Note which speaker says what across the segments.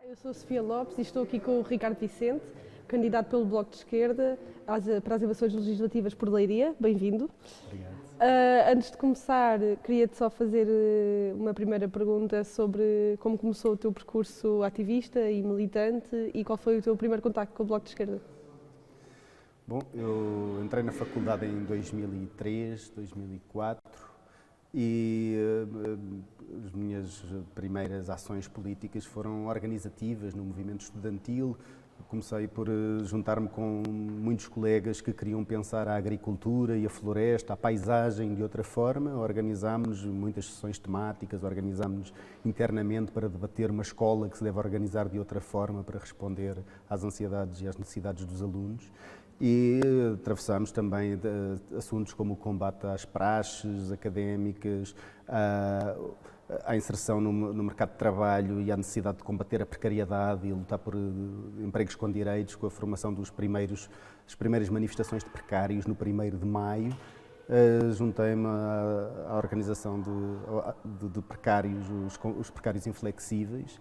Speaker 1: Eu sou a Sofia Lopes e estou aqui com o Ricardo Vicente, candidato pelo Bloco de Esquerda para as eleições legislativas por Leiria. Bem-vindo.
Speaker 2: Obrigado.
Speaker 1: Antes de começar, queria-te só fazer uma primeira pergunta sobre como começou o teu percurso ativista e militante e qual foi o teu primeiro contacto com o Bloco de Esquerda.
Speaker 2: Bom, eu entrei na faculdade em 2003, 2004 e as minhas primeiras ações políticas foram organizativas no movimento estudantil. Comecei por juntar-me com muitos colegas que queriam pensar a agricultura e a floresta, a paisagem de outra forma. Organizámos muitas sessões temáticas, organizámos internamente para debater uma escola que se deve organizar de outra forma para responder às ansiedades e às necessidades dos alunos. E atravessámos também assuntos como o combate às praxes académicas, à inserção no mercado de trabalho e à necessidade de combater a precariedade e lutar por empregos com direitos, com a formação das primeiras manifestações de precários no 1º de maio. Juntei-me à organização de precários, os precários inflexíveis,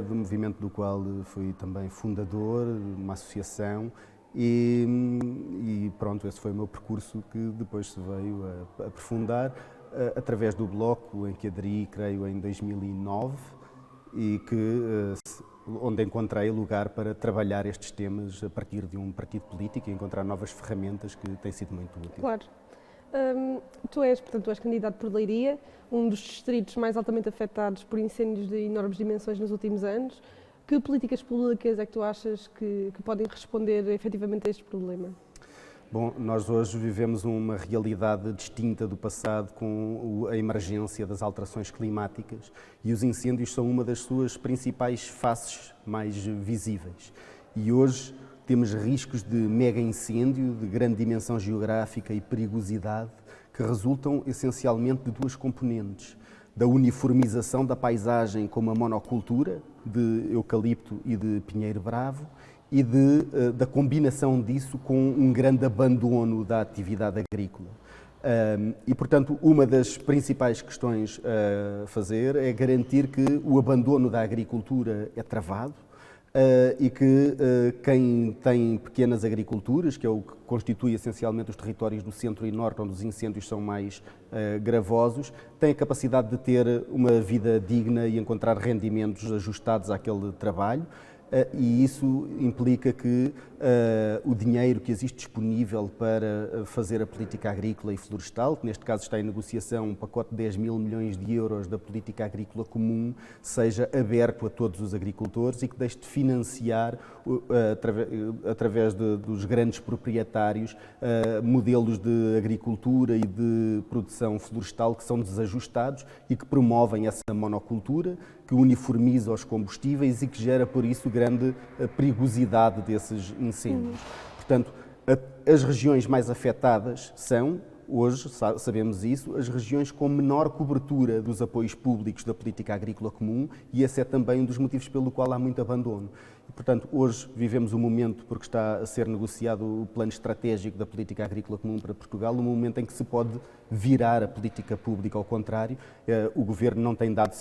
Speaker 2: do movimento do qual fui também fundador, uma associação. E pronto, esse foi o meu percurso que depois se veio a aprofundar através do Bloco, em que aderi, creio, em 2009 e onde encontrei lugar para trabalhar estes temas a partir de um partido político e encontrar novas ferramentas que têm sido muito úteis.
Speaker 1: Claro. Tu és candidato por Leiria, um dos distritos mais altamente afetados por incêndios de enormes dimensões nos últimos anos. Que políticas públicas é que tu achas que podem responder efetivamente a este problema?
Speaker 2: Bom, nós hoje vivemos uma realidade distinta do passado com a emergência das alterações climáticas e os incêndios são uma das suas principais faces mais visíveis. E hoje temos riscos de mega incêndio, de grande dimensão geográfica e perigosidade que resultam essencialmente de duas componentes: da uniformização da paisagem com uma monocultura de eucalipto e de pinheiro bravo e da combinação disso com um grande abandono da atividade agrícola. E, portanto, uma das principais questões a fazer é garantir que o abandono da agricultura é travado e que quem tem pequenas agriculturas, que é o que constitui essencialmente os territórios do centro e norte, onde os incêndios são mais gravosos, tem a capacidade de ter uma vida digna e encontrar rendimentos ajustados àquele trabalho. E isso implica que o dinheiro que existe disponível para fazer a política agrícola e florestal, que neste caso está em negociação, um pacote de 10 mil milhões de euros da política agrícola comum, seja aberto a todos os agricultores e que deixe de financiar, através dos grandes proprietários, modelos de agricultura e de produção florestal que são desajustados e que promovem essa monocultura, que uniformiza os combustíveis e que gera, por isso, grande perigosidade desses incêndios. Portanto, as regiões mais afetadas são, hoje, sabemos isso, as regiões com menor cobertura dos apoios públicos da política agrícola comum e esse é também um dos motivos pelo qual há muito abandono. E, portanto, hoje vivemos um momento, porque está a ser negociado o plano estratégico da política agrícola comum para Portugal, um momento em que se pode virar a política pública ao contrário. O Governo não tem dado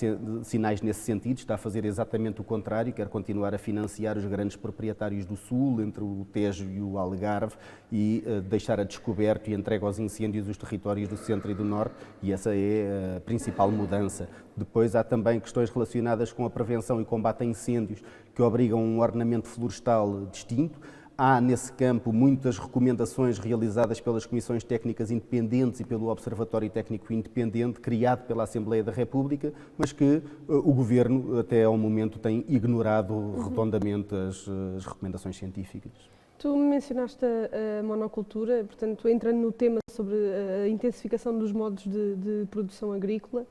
Speaker 2: sinais nesse sentido, está a fazer exatamente o contrário, quer continuar a financiar os grandes proprietários do Sul, entre o Tejo e o Algarve, e deixar a descoberto e entregue aos incêndios os territórios do Centro e do Norte, e essa é a principal mudança. Depois há também questões relacionadas com a prevenção e combate a incêndios, que obrigam um ordenamento florestal distinto. Há nesse campo muitas recomendações realizadas pelas Comissões Técnicas Independentes e pelo Observatório Técnico Independente, criado pela Assembleia da República, mas que o Governo, até ao momento, tem ignorado redondamente as recomendações científicas.
Speaker 1: Tu mencionaste a monocultura, portanto, entrando no tema sobre a intensificação dos modos de produção agrícola,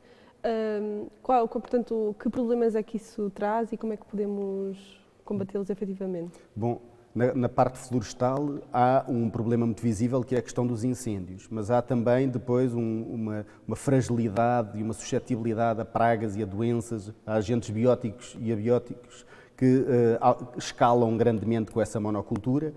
Speaker 1: portanto, que problemas é que isso traz e como é que podemos combatê-los efetivamente?
Speaker 2: Bom, na parte florestal há um problema muito visível que é a questão dos incêndios, mas há também depois uma fragilidade e uma suscetibilidade a pragas e a doenças, a agentes bióticos e abióticos que escalam grandemente com essa monocultura.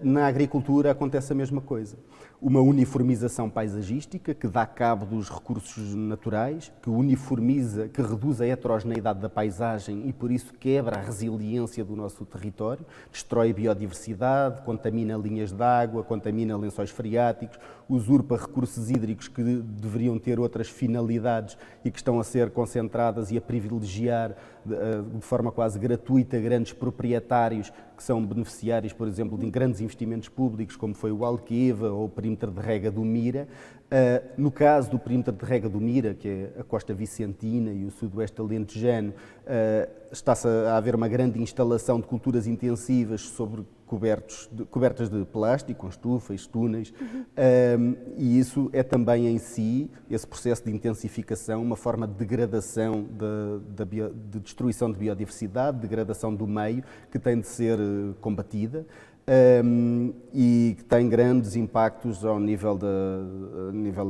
Speaker 2: Na agricultura acontece a mesma coisa. uma uniformização paisagística que dá cabo dos recursos naturais, que uniformiza, que reduz a heterogeneidade da paisagem e por isso quebra a resiliência do nosso território, destrói biodiversidade, contamina linhas de água, contamina lençóis freáticos, usurpa recursos hídricos que deveriam ter outras finalidades e que estão a ser concentradas e a privilegiar de forma quase gratuita grandes proprietários que são beneficiários, por exemplo, de grandes investimentos públicos, como foi o Alqueva ou o perímetro de rega do Mira. No caso do perímetro de rega do Mira, que é a costa vicentina e o sudoeste alentejano, está-se a haver uma grande instalação de culturas intensivas sobre cobertas de plástico, com estufas, túneis, e isso é também em si, esse processo de intensificação, uma forma de degradação, de destruição de biodiversidade, degradação do meio, que tem de ser combatida. E que tem grandes impactos ao nível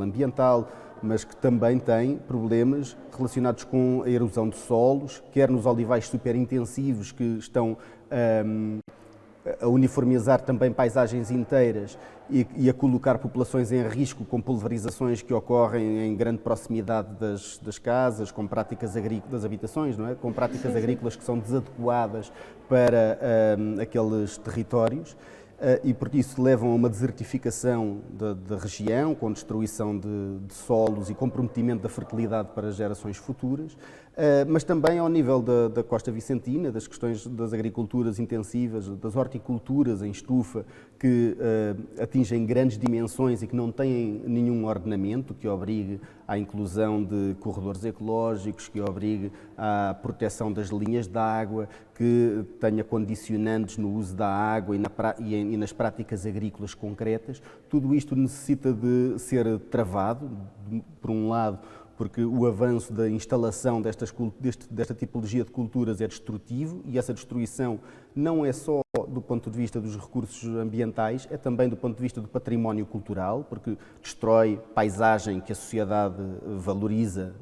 Speaker 2: ambiental, mas que também tem problemas relacionados com a erosão de solos, quer nos olivais superintensivos que estão a uniformizar também paisagens inteiras e a colocar populações em risco com pulverizações que ocorrem em grande proximidade das casas, com práticas agrícolas, das habitações, não é? Com práticas agrícolas que são desadequadas para aqueles territórios. E por isso levam a uma desertificação da região, com destruição de solos e comprometimento da fertilidade para gerações futuras, mas também ao nível da costa vicentina, das questões das agriculturas intensivas, das horticulturas em estufa, que atingem grandes dimensões e que não têm nenhum ordenamento que obrigue à inclusão de corredores ecológicos, que obrigue à proteção das linhas de água, que tenha condicionantes no uso da água e nas práticas agrícolas concretas. Tudo isto necessita de ser travado, por um lado, porque o avanço da instalação desta tipologia de culturas é destrutivo e essa destruição não é só do ponto de vista dos recursos ambientais, é também do ponto de vista do património cultural, porque destrói paisagem que a sociedade valoriza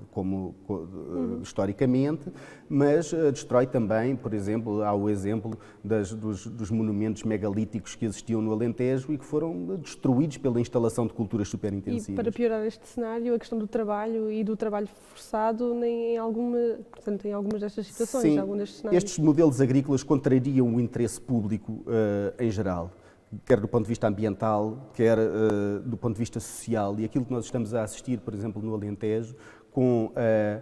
Speaker 2: historicamente, mas destrói também, por exemplo, há o exemplo dos monumentos megalíticos que existiam no Alentejo e que foram destruídos pela instalação de culturas superintensivas.
Speaker 1: E para piorar este cenário, a questão do trabalho e do trabalho forçado em algumas destas situações,
Speaker 2: sim,
Speaker 1: algum destes cenários.
Speaker 2: Estes modelos agrícolas contrariam o interesse público em geral, quer do ponto de vista ambiental, quer do ponto de vista social. E aquilo que nós estamos a assistir, por exemplo, no Alentejo, com a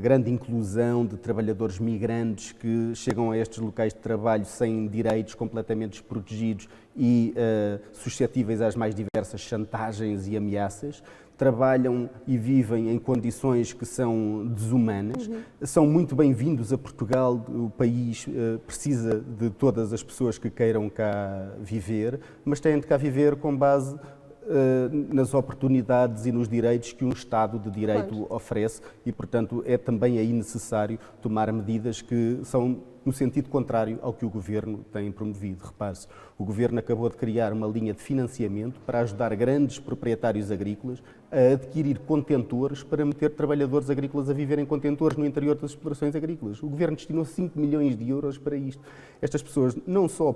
Speaker 2: grande inclusão de trabalhadores migrantes que chegam a estes locais de trabalho sem direitos, completamente desprotegidos e suscetíveis às mais diversas chantagens e ameaças, trabalham e vivem em condições que são desumanas, são muito bem-vindos a Portugal, o país precisa de todas as pessoas que queiram cá viver, mas têm de cá viver com base nas oportunidades e nos direitos que um Estado de Direito oferece e, portanto, é também aí necessário tomar medidas que são no sentido contrário ao que o Governo tem promovido. Repare-se, o Governo acabou de criar uma linha de financiamento para ajudar grandes proprietários agrícolas a adquirir contentores para meter trabalhadores agrícolas a viver em contentores no interior das explorações agrícolas. O Governo destinou 5 milhões de euros para isto. Estas pessoas não só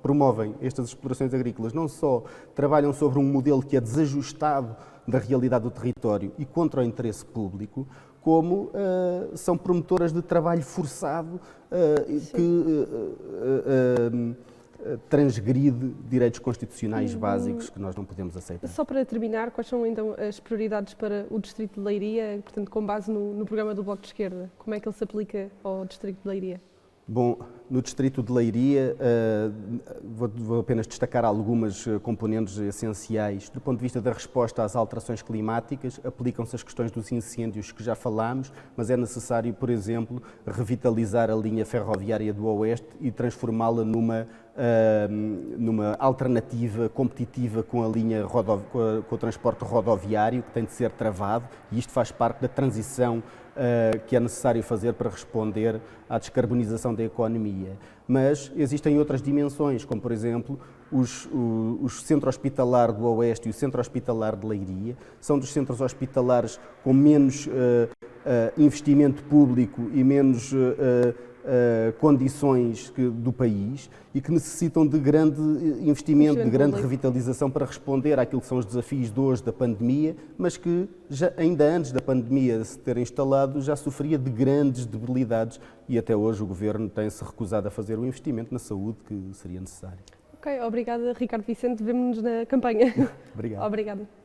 Speaker 2: promovem estas explorações agrícolas, não só trabalham sobre um modelo que é desajustado da realidade do território e contra o interesse público, como são promotoras de trabalho forçado que transgride direitos constitucionais básicos que nós não podemos aceitar.
Speaker 1: Só para terminar, quais são então as prioridades para o Distrito de Leiria, portanto, com base no programa do Bloco de Esquerda? Como é que ele se aplica ao Distrito de Leiria?
Speaker 2: Bom, no Distrito de Leiria vou apenas destacar algumas componentes essenciais. Do ponto de vista da resposta às alterações climáticas, aplicam-se as questões dos incêndios que já falámos, mas é necessário, por exemplo, revitalizar a linha ferroviária do Oeste e transformá-la numa alternativa competitiva com a linha com o transporte rodoviário, que tem de ser travado, e isto faz parte da transição que é necessário fazer para responder à descarbonização da economia. Mas existem outras dimensões, como por exemplo o centro hospitalar do Oeste e o centro hospitalar de Leiria, são dos centros hospitalares com menos investimento público e menos condições do país e que necessitam de grande investimento, de grande
Speaker 1: público.
Speaker 2: revitalização para responder àquilo que são os desafios de hoje da pandemia, mas que ainda antes da pandemia se ter instalado já sofria de grandes debilidades e até hoje o Governo tem-se recusado a fazer o investimento na saúde que seria necessário.
Speaker 1: Ok, obrigada, Ricardo Vicente. Vemo-nos na campanha.
Speaker 2: Obrigado.
Speaker 1: Obrigada.